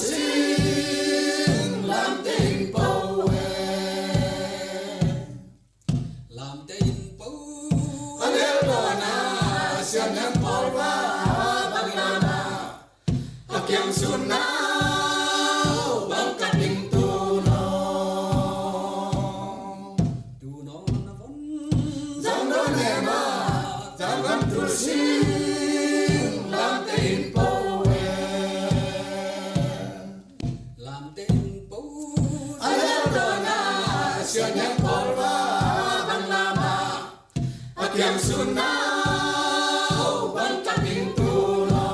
xin làm tình bầu làm tình bầu anh yêu đó na xiên em bỏ va bằng lama học yang xuân nào bằng cả tình tu nó na vốn dòng đó nè mà dòng gam tu xin làm tình bầu làm tình bầu anh yêu đó na xiên em bỏ va bằng lama học yang xuân nào bằng cả tình tu nó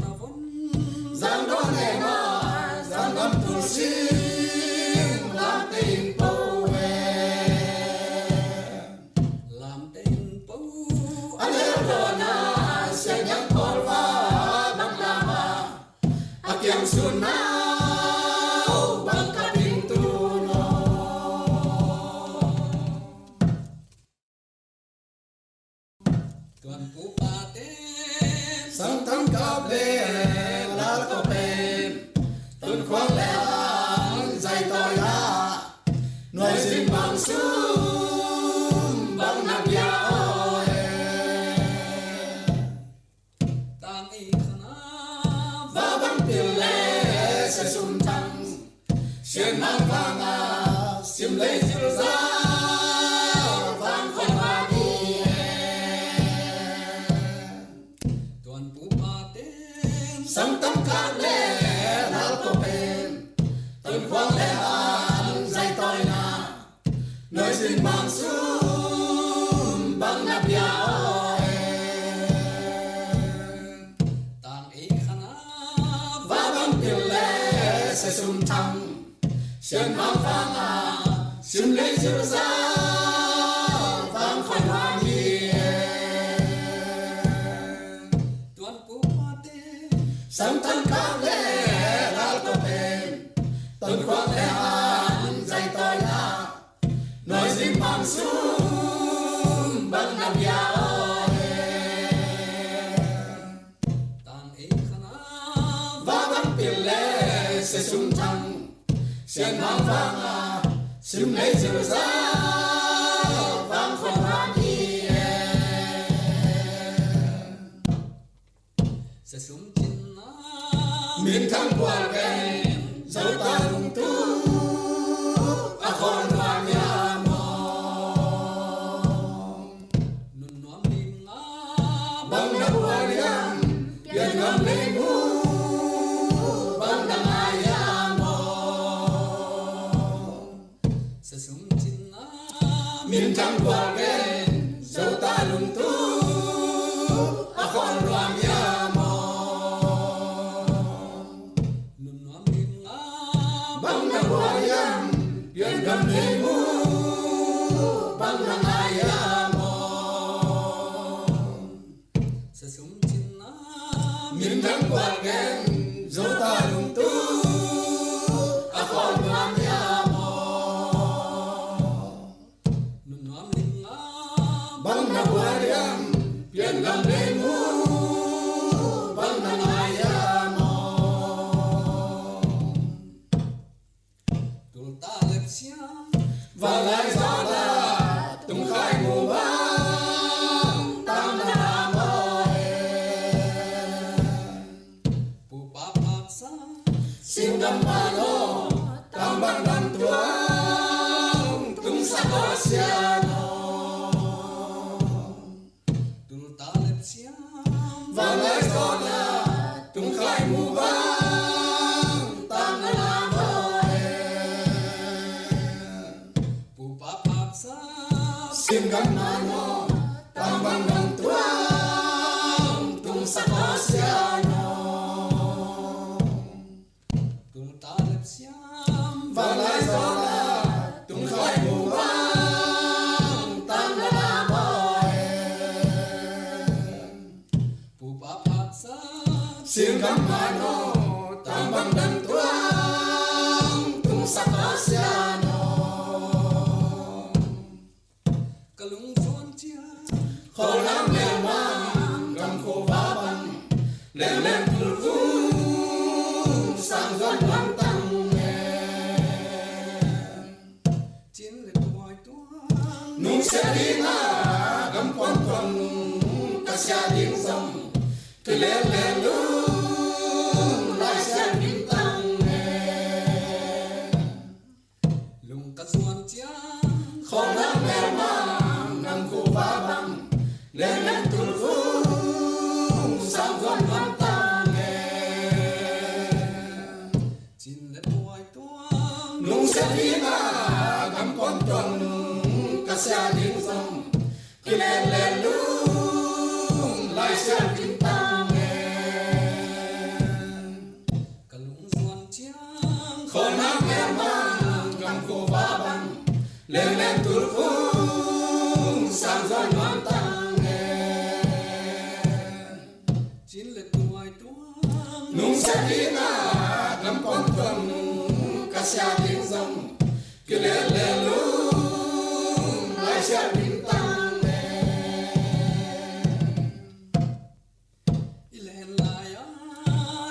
na vốn dòng đó nè mà dòng gam tu xin làm tình bầu làm tình bầu anh yêu đó na xiên em bỏ va bằng lama học yang xuân nào bằng cả tình tu tuan ku paten sang tang ka ble la ko pen tuan khoang le dai to ya noi sin bang sum bang na bia oe tang i khana va bang pil le se sum tang xiên mang vang a sim le zil za vang khoan va đi tuan pu paten sang tam ka le la ko pen tuan khoang le dai toi na nơi xin mang sum bang na bia oe tang i khana va bang pil le se sum tang xiên mang vang a sim le zil za vang khoan va đi tuan pu paten sang tam ka le la ko pen tuan khoang le dai toi na noi xin mang sum bang na bia oe tang i khana va bang pil le se sum tang xiên mang vang a sim le zil za vang khoan va đi se sum chin na min thang qua ken dấu ta lung tu a khon wa nya mo nun nom lim nga bang na wa liam bien ngam le mu bang na ya mo se sum chin na min thang qua ken dấu ta lung tu a khon wa nya mo nun nom lim nga bang na wa liam bien ngam le mu bang na ya mo se sum chin na min thang qua ken dấu ta lung tu a khon wa nya mo nun nom lim nga bang na wa liam bien ngam le mu bang na ya mo tul ta lep xiang và lại gió là tung khai mù vang tam na moe pu pa pak sa sim dam ma lo tam bang dan tuang tung sa ko sia no tul ta lep xiang và lại gió là tung khai mù vang tam na moe pu pa pak sa sim gam ma no tam bang dan tuang tung sa ko sia no tul ta lep xiang và lại gió là tung khai mù vang tam na moe pu pa pak sa sim gam ma no tam bang dan tuang tung sa ko sia no kalung chuan chia khổ lắm mèo mang gầm khổ vá băng lên lên nung sẽ đi ngã gầm quan tuần ta sẽ đi dòng cái lẽ lẽ luôn lại sẽ đi tăng lùng cắt xuân chia không nắng mẹ mang nắng khô vá băng lên lên tuôn vung sang dọn văn tăng chín lên hoài tuang nung sẽ đi ngã gầm quan tuần ta sẽ đi dòng cái lẽ lẽ luôn lại sẽ đi tăng cả lùng xuân chia không nắng mẹ mang nắng khô vá băng lên lên tuôn vung sang dọn văn tăng chín lên hoài tuang nung sẽ đi ngã gầm quan tuần ta sẽ đi dòng cái lẽ lẽ luôn lại sẽ đi tăng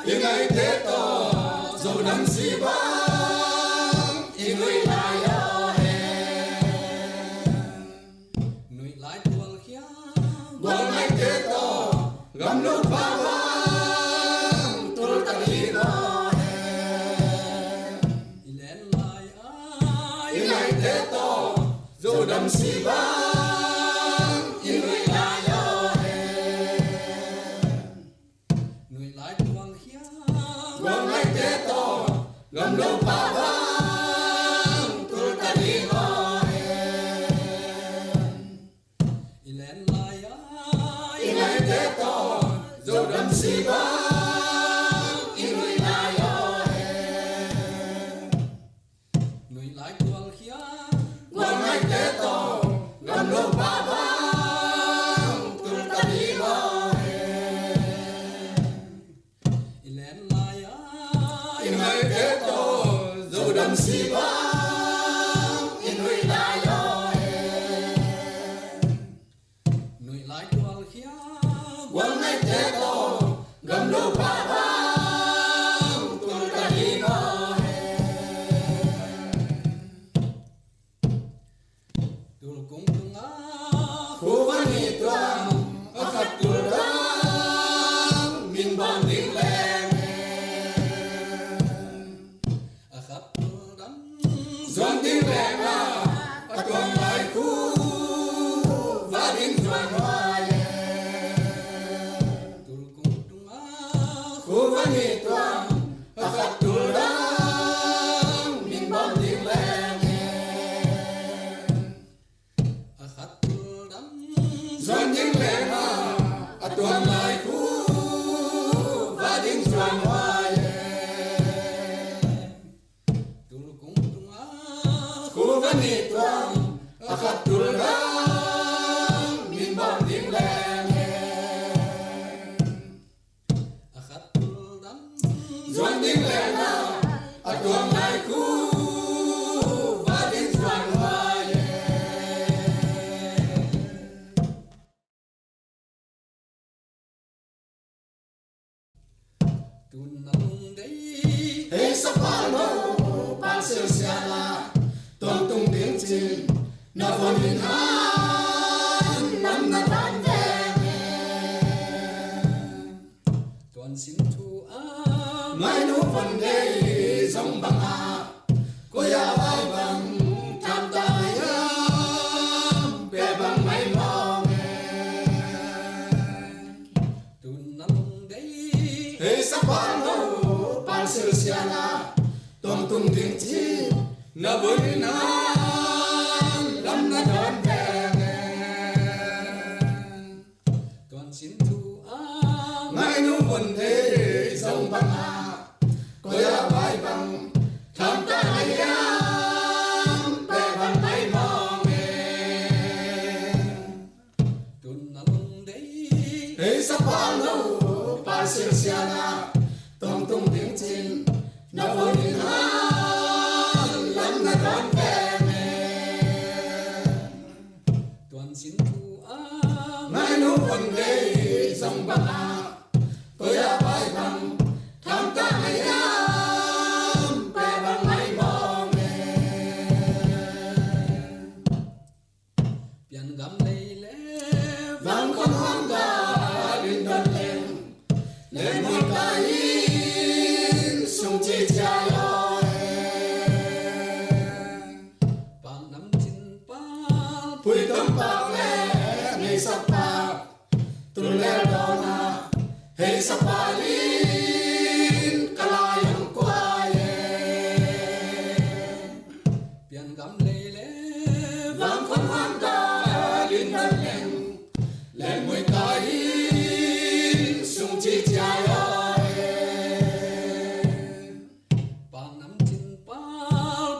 ý ngày thế to dù năm gì vắng ý người lại người lại tuồng khía quăng ngày thế to gầm lúc vang vang tôi ta đi ngõ ý ngày thế to dù năm gì vắng ý người lại người lại tuồng khía quăng ngày thế to gầm lúc vang vang tôi ta đi ngõ ý ngày thế to dù năm gì vắng ý người lại người lại tuồng khía quăng ngày thế to gầm lúc vang vang tôi ta đi ngõ ý ngày thế to dù năm gì vắng ý người lại người lại tuồng khía quăng ngày thế to gầm lúc vang vang tôi ta đi ngõ tôi cũng tung á khu văn nhị toang ở khắp tôi đang mình bằng tiếng leng ở khắp tôi đang doan tiếng leng ở tuang lại khu và tiếng doan hoa tôi cũng tung á khu văn nhị toang ở khắp tôi đang mình bằng tiếng leng ở khắp tôi đang doan tiếng leng ở tuang lại khu và tiếng doan hoa tôi cũng tung á khu văn nhị toang ở khắp tôi đang mình bằng tiếng leng ở khắp tôi đang doan tiếng leng ở tuang lại khu và tiếng doan hoa tuần nông đấy hey sắp phá lô ban siêu xe la tuần tung tiếng chim na phồn hình han năm na tan tuần xin thu ám mai nụ phần đây dòng bằng cô ya vai bằng tham tài bè bằng máy mong tuần nông đấy hey sắp phá lô ban siêu xe la tuần tung tiếng chim na vui nan lâm na đón về tuần xin thu ám mai nụ phần thế dòng bằng cô ya vai bằng tham tài bè bằng máy mong tuần nông đấy hey sắp phá lô ban siêu xe la tuần tung tiếng chim na vui nan lâm na đón về tuần xin thu ám mai nụ phần đây dòng bằng cô ya vai bằng tham tài bè bằng máy mong biển gầm lây lẽ vang con hoang ca đến đơn lên một cái sung chi cha loi bằng nắm chín pa pui tâm pa lẽ ngày sắp pa tu lẽ đó na hey sắp pa lin kalai ang quay biển gầm lây lẽ vang con hoang ca đến đơn lên một cái sung chi cha loi bằng nắm chín pa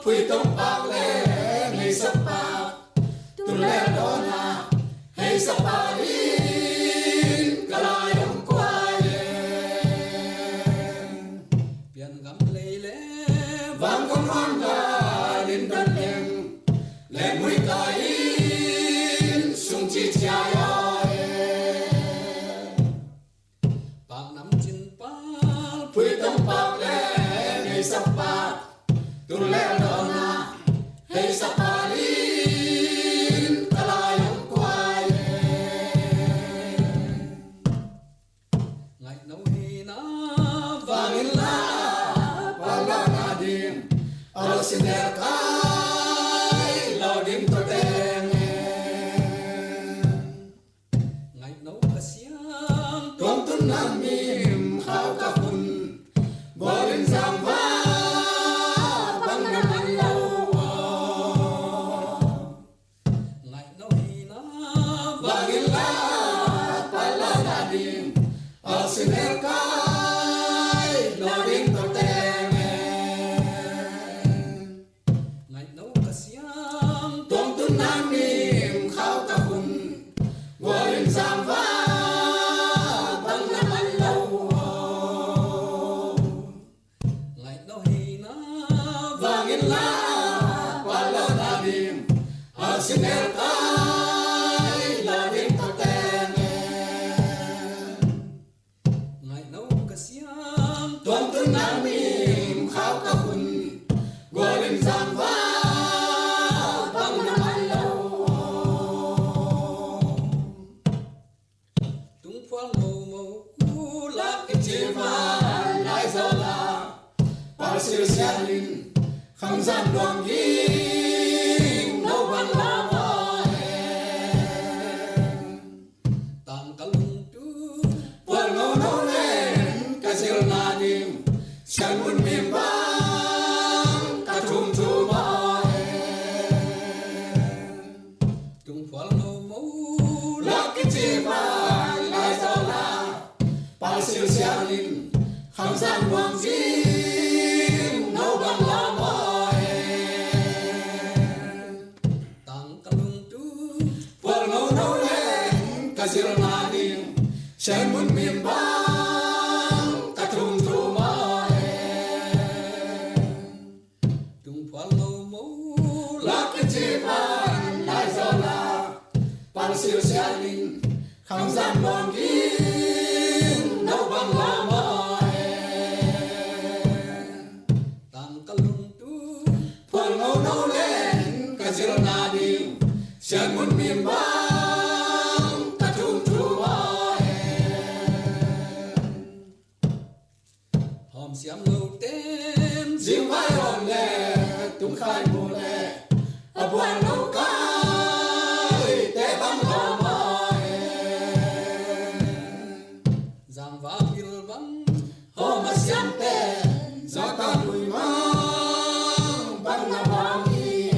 pui tâm pa lẽ ngày sắp pa tu lẽ đó na hey sắp pa lin kalai ang quay biển gầm lây lẽ vang con hoang ca đến đơn lên một cái sung chi cha loi bằng nắm chín pa pui tâm pa lẽ ngày sắp pa tu lẽ đó na hey sắp pa lin kalai ang quay ngày nấu hi na vang in la pala na dim alo siner kai lo dim to teng ngày nấu ca siang tuang tun nam mim khao ka hun golin sang va bang nam an lâu ngày nấu hi na vang in la pala na dim alo siner kai lo dim to teng ngày nấu ca siang tuang tun nam mim khao ka hun golin sang va bang nam an lâu ngày nấu hi na vang in la pala na dim al siner kai lo dim to teng ngày nấu ca siang tuang tun nam mim khao ka hun golin sang va bang nam an lâu tung phang màu màu lạc cái chiếc vàng lại gió la bao siêu xe linh không gian đoàn ghiêng nấu bằng lá hoa tạm cả lung tu quần nấu lên cái siêu na đêm chẳng muốn mềm băng cả trùng trù mỏi tung phang màu màu lạc cái chiếc vàng lại gió la bao siêu xe linh không gian đoàn ghiêng nấu bằng lá hoa tặng cả lung tu quần nấu lên cái siêu na đêm chẳng muốn mềm băng cả trùng trù mỏi tung phang màu màu lạc cái chiếc vàng lại gió la bao siêu xe linh không gian đoàn ghiêng nấu bằng lá hoa tặng cả lung tu quần nấu lên cái siêu na đêm chẳng muốn mềm băng cả trùng trù mỏi hòm xiêm lâu tên riêng vai hòm lệ tung khai mùa lệ ở buồn nấu cái té băng hòm mỏi giang va bil băng hòm mà xiêm tê gió ta đuổi mang băng nam hòm y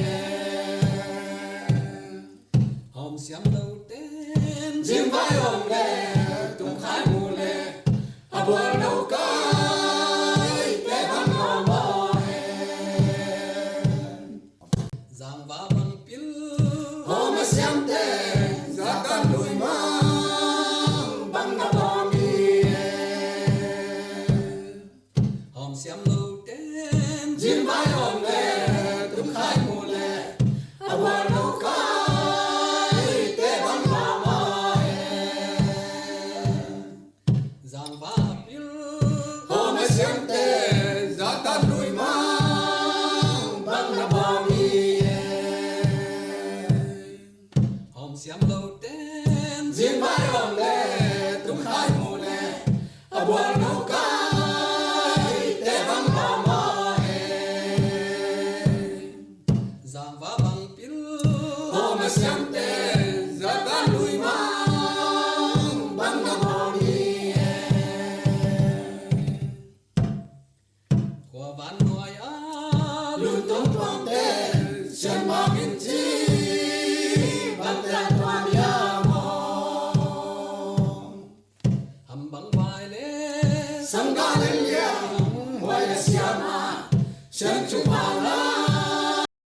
hòm xiêm lâu tên riêng vai hòm lệ tung khai mùa lệ ở buồn nấu cái té băng hòm mỏi giang va băng pil hòm mà xiêm tê gió ta đuổi mang băng nam hòm y hòm xiêm lâu tên riêng vai hòm lệ tung khai mùa lệ ở buồn nấu cái té băng hòm mỏi giang va pil xiêm lâu tên riêng vai hồng lệ tung khai mù lệ ở buồn nụ cay tê vắng hò mò giang vã bằng pil ô mà xiêm tê giật van lùi mang bắn ngập hồ đi của ván nuôi á luôn tung tuang tê xiêm mà kinh chi bằng tê toàn ya mò hầm bằng vai lê sang ga lên liang hoài xiêm mà xiêm chụp hà